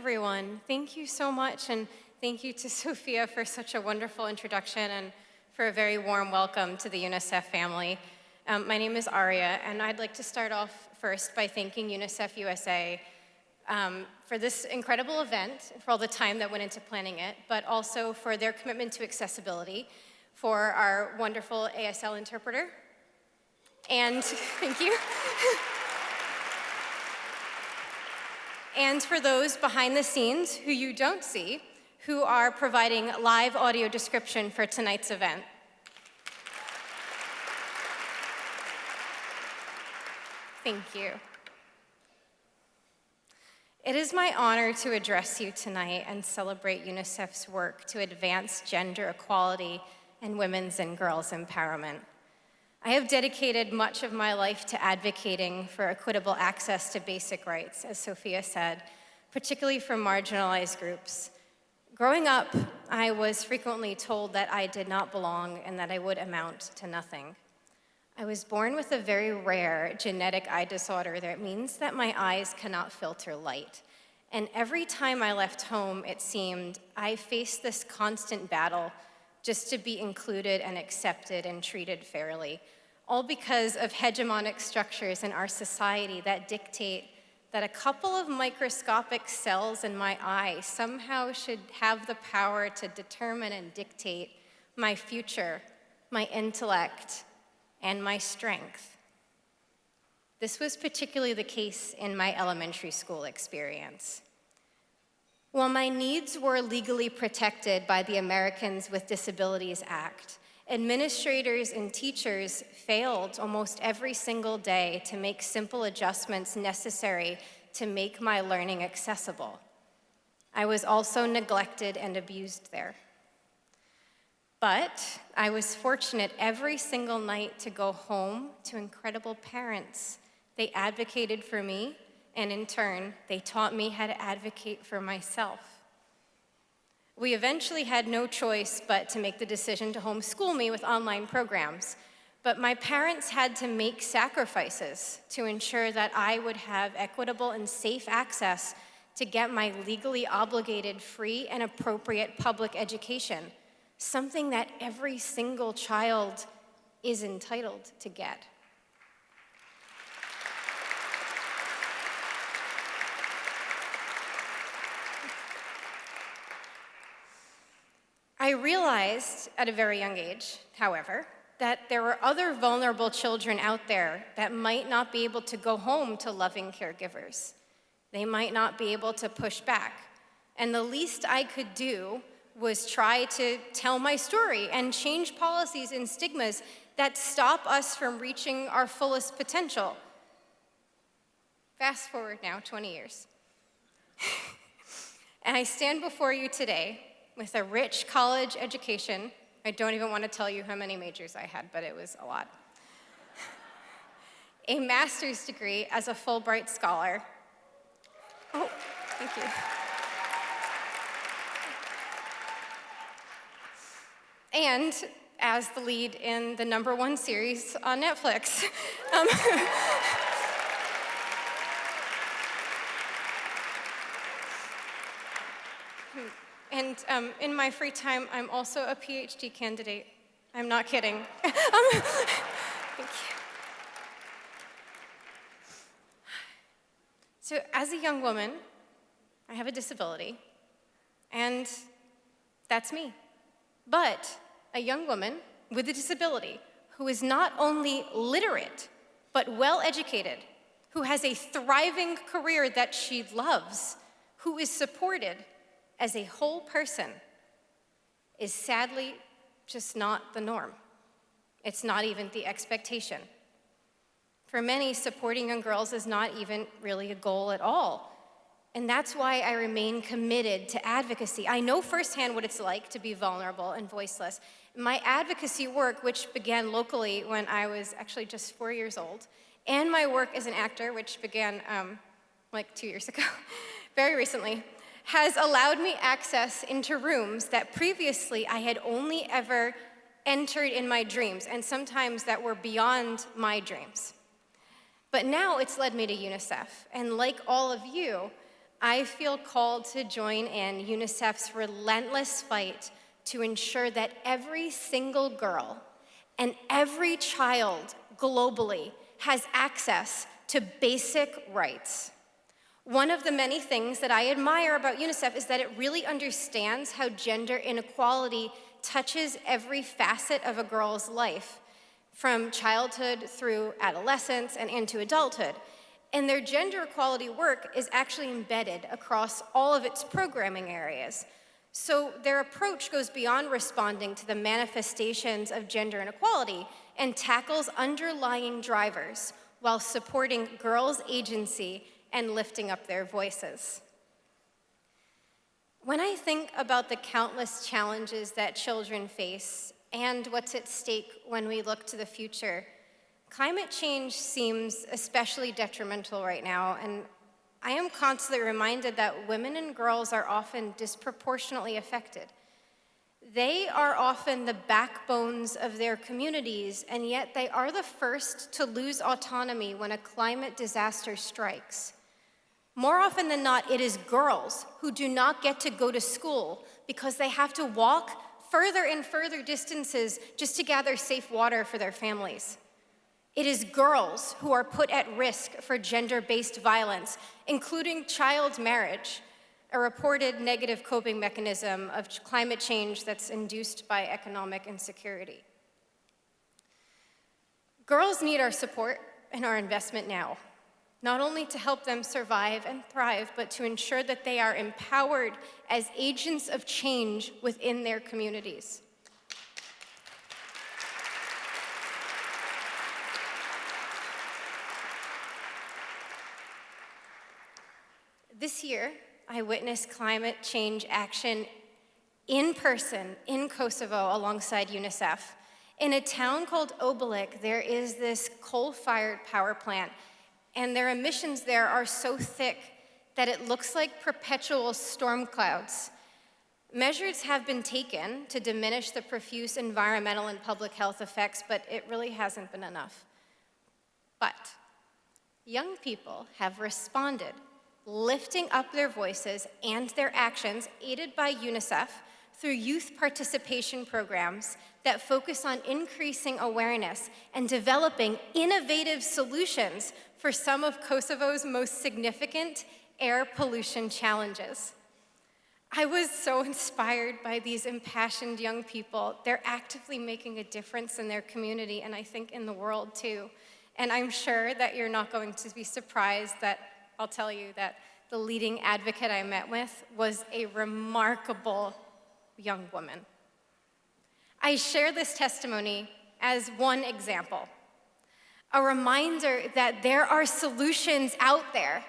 everyone. Thank you so much, and thank you to Sophia for such a wonderful introduction and for a very warm welcome to the UNICEF family. My name is Aria, and I'd like to start off first by thanking UNICEF USA for this incredible event, for all the time that went into planning it, but also for their commitment to accessibility, for our wonderful ASL interpreter, and thank you. And for those behind the scenes who you don't see, who are providing live audio description for tonight's event. Thank you. It is my honor to address you tonight and celebrate UNICEF's work to advance gender equality and women's and girls' empowerment. I have dedicated much of my life to advocating for equitable access to basic rights, as Sophia said, particularly for marginalized groups. Growing up, I was frequently told that I did not belong and that I would amount to nothing. I was born with a very rare genetic eye disorder that means that my eyes cannot filter light. And every time I left home, it seemed, I faced this constant battle just to be included and accepted and treated fairly, all because of hegemonic structures in our society that dictate that a couple of microscopic cells in my eye somehow should have the power to determine and dictate my future, my intellect, and my strength. This was particularly the case in my elementary school experience. While my needs were legally protected by the Americans with Disabilities Act, administrators and teachers failed almost every single day to make simple adjustments necessary to make my learning accessible. I was also neglected and abused there. But I was fortunate every single night to go home to incredible parents. They advocated for me, and in turn, they taught me how to advocate for myself. We eventually had no choice but to make the decision to homeschool me with online programs. But my parents had to make sacrifices to ensure that I would have equitable and safe access to get my legally obligated, free, and appropriate public education, something that every single child is entitled to get. I realized at a very young age, however, that there were other vulnerable children out there that might not be able to go home to loving caregivers. They might not be able to push back. And the least I could do was try to tell my story and change policies and stigmas that stop us from reaching our fullest potential. Fast forward now 20 years. And I stand before you today with a rich college education. I don't even want to tell you how many majors I had, but it was a lot. A master's degree as a Fulbright Scholar. Oh, thank you. And as the lead in the #1 series on Netflix. And in my free time, I'm also a PhD candidate. I'm not kidding. Thank you. So as a young woman, I have a disability, and that's me. But a young woman with a disability who is not only literate, but well-educated, who has a thriving career that she loves, who is supported as a whole person, is sadly just not the norm. It's not even the expectation. For many, supporting young girls is not even really a goal at all. And that's why I remain committed to advocacy. I know firsthand what it's like to be vulnerable and voiceless. My advocacy work, which began locally when I was actually just 4 years old, and my work as an actor, which began like 2 years ago, very recently, has allowed me access into rooms that previously I had only ever entered in my dreams, and sometimes that were beyond my dreams. But now it's led me to UNICEF, and like all of you, I feel called to join in UNICEF's relentless fight to ensure that every single girl and every child globally has access to basic rights. One of the many things that I admire about UNICEF is that it really understands how gender inequality touches every facet of a girl's life, from childhood through adolescence and into adulthood. And their gender equality work is actually embedded across all of its programming areas. So their approach goes beyond responding to the manifestations of gender inequality and tackles underlying drivers while supporting girls' agency and lifting up their voices. When I think about the countless challenges that children face and what's at stake when we look to the future, climate change seems especially detrimental right now, and I am constantly reminded that women and girls are often disproportionately affected. They are often the backbones of their communities, and yet they are the first to lose autonomy when a climate disaster strikes. More often than not, it is girls who do not get to go to school because they have to walk further and further distances just to gather safe water for their families. It is girls who are put at risk for gender-based violence, including child marriage, a reported negative coping mechanism of climate change that's induced by economic insecurity. Girls need our support and our investment now, not only to help them survive and thrive, but to ensure that they are empowered as agents of change within their communities. This year, I witnessed climate change action in person in Kosovo alongside UNICEF. In a town called Obelik, there is this coal-fired power plant, and their emissions there are so thick that it looks like perpetual storm clouds. Measures have been taken to diminish the profuse environmental and public health effects, but it really hasn't been enough. But young people have responded, lifting up their voices and their actions, aided by UNICEF, through youth participation programs that focus on increasing awareness and developing innovative solutions for some of Kosovo's most significant air pollution challenges. I was so inspired by these impassioned young people. They're actively making a difference in their community, and I think in the world too. And I'm sure that you're not going to be surprised that I'll tell you that the leading advocate I met with was a remarkable young woman. I share this testimony as one example, a reminder that there are solutions out there,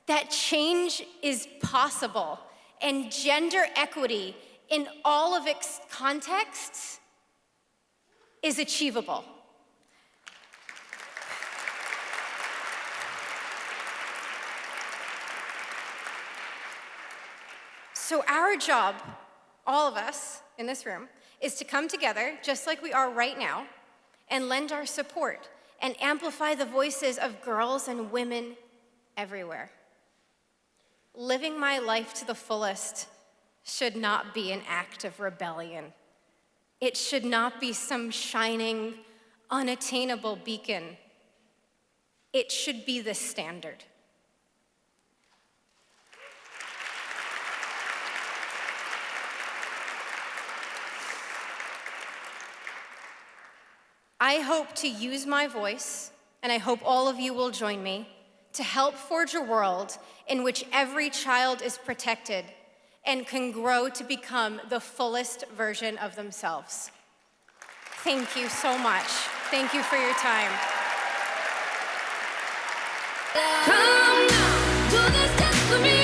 that change is possible, and gender equity in all of its contexts is achievable. So our job, all of us in this room, is to come together, just like we are right now, and lend our support and amplify the voices of girls and women everywhere. Living my life to the fullest should not be an act of rebellion. It should not be some shining, unattainable beacon. It should be the standard. I hope to use my voice, and I hope all of you will join me, to help forge a world in which every child is protected and can grow to become the fullest version of themselves. Thank you so much. Thank you for your time. Come now, do this just for me.